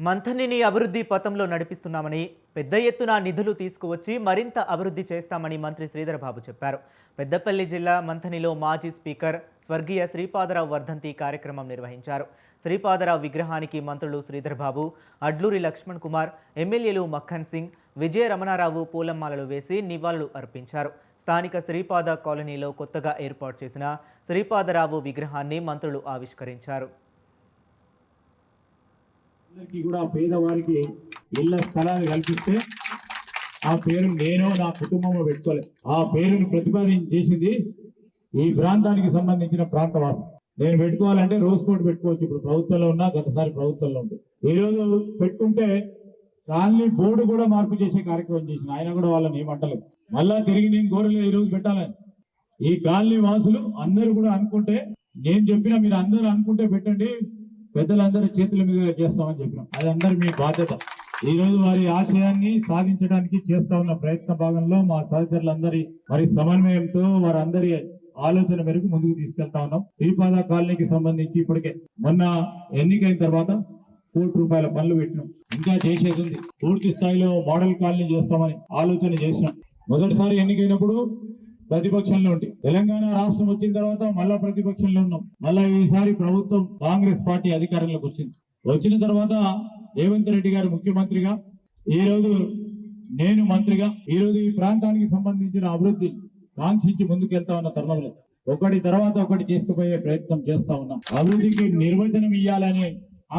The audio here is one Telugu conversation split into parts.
మంథనిని అభివృద్ధి పథంలో నడిపిస్తున్నామని, పెద్ద ఎత్తున నిధులు తీసుకువచ్చి మరింత అభివృద్ధి చేస్తామని మంత్రి శ్రీధర్ బాబు చెప్పారు. పెద్దపల్లి జిల్లా మంథనిలో మాజీ స్పీకర్ స్వర్గీయ శ్రీపాదరావు వర్ధంతి కార్యక్రమం నిర్వహించారు. శ్రీపాదరావు విగ్రహానికి మంత్రులు శ్రీధర్ బాబు, అడ్లూరి లక్ష్మణ్ కుమార్, ఎమ్మెల్యేలు మక్కన్ సింగ్, విజయ రమణారావు పూలమాలలు వేసి నివాళులు అర్పించారు. స్థానిక శ్రీపాద కాలనీలో కొత్తగా ఏర్పాటు చేసిన శ్రీపాదరావు విగ్రహాన్ని మంత్రులు ఆవిష్కరించారు. కూడా పేదవారికి ఇళ్ల స్థలాలు కల్పిస్తే ఆ పేరు నేను నా కుటుంబంలో పెట్టుకోలేదు. ఆ పేరును ప్రతిపాదన చేసింది ఈ ప్రాంతానికి సంబంధించిన ప్రాంతవాసం. నేను పెట్టుకోవాలంటే రోజు కోటి పెట్టుకోవచ్చు. ఇప్పుడు ప్రభుత్వంలో ఉన్నా, గతసారి ప్రభుత్వంలో ఉంది. ఈ రోజు పెట్టుకుంటే కాలనీ బోర్డు కూడా మార్పు చేసే కార్యక్రమం చేసిన ఆయన కూడా వాళ్ళని ఏమంటలేదు. మళ్ళా తిరిగి నేను కోరలేదు ఈ రోజు పెట్టాలని. ఈ కాలనీ వాసులు అందరూ కూడా అనుకుంటే, నేను చెప్పిన మీరు అందరూ అనుకుంటే పెట్టండి, పెద్దలందరి చేతుల మీద చేస్తామని చెప్పినాం. అది అందరు మీ బాధ్యత. ఈ రోజు వారి ఆశయాన్ని సాధించడానికి చేస్తా ఉన్న ప్రయత్న భాగంలో మా సహచరులందరి మరి సమన్వయంతో వారందరి ఆలోచన మేరకు ముందుకు తీసుకెళ్తా ఉన్నాం. శ్రీపాద కాలనీకి సంబంధించి ఇప్పటికే మొన్న ఎన్నికైన తర్వాత ₹1 పనులు పెట్టినాం. ఇంకా చేసేది ఉంది. పూర్తి స్థాయిలో మోడల్ కాలనీ చేస్తామని ఆలోచన చేసినాం. మొదటిసారి ఎన్నికైనప్పుడు ప్రతిపక్షంలో ఉండి, తెలంగాణ రాష్ట్రం వచ్చిన తర్వాత మళ్ళా ప్రతిపక్షంలో ఉన్నాం. మళ్ళా ఈసారి ప్రభుత్వం కాంగ్రెస్ పార్టీ అధికారంలోకి వచ్చిన తర్వాత రేవంత్ రెడ్డి గారు ముఖ్యమంత్రిగా, ఈ రోజు నేను మంత్రిగా, ఈ రోజు ఈ ప్రాంతానికి సంబంధించిన అభివృద్ధి కాంక్షించి ముందుకెళ్తా ఉన్న తరుణంలో ఒకటి తర్వాత ఒకటి చేసుకుపోయే ప్రయత్నం చేస్తా ఉన్నాం. అభివృద్ధికి నిర్వచనం ఇవ్వాలనే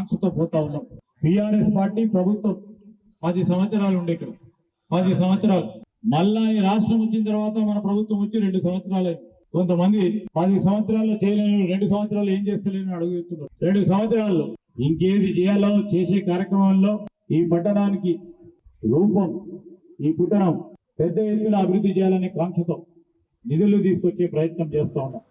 ఆంక్షతో పోతా ఉన్నాం. టిఆర్ఎస్ పార్టీ ప్రభుత్వం 10 సంవత్సరాలు ఉండే ఇక్కడ, 10 సంవత్సరాలు. మళ్ళా ఈ రాష్ట్రం వచ్చిన తర్వాత మన ప్రభుత్వం వచ్చి 2 సంవత్సరాలు. కొంతమంది 10 సంవత్సరాల్లో చేయలేని 2 సంవత్సరాలు ఏం చేస్తలేని అడుగుతున్నారు. 2 సంవత్సరాల్లో ఇంకేది చేయాలో చేసే కార్యక్రమంలో ఈ పట్టణానికి రూపం, ఈ పట్టణం పెద్ద ఎత్తున అభివృద్ధి చేయాలనే కాంక్షతో నిధులు తీసుకొచ్చే ప్రయత్నం చేస్తా ఉన్నాం.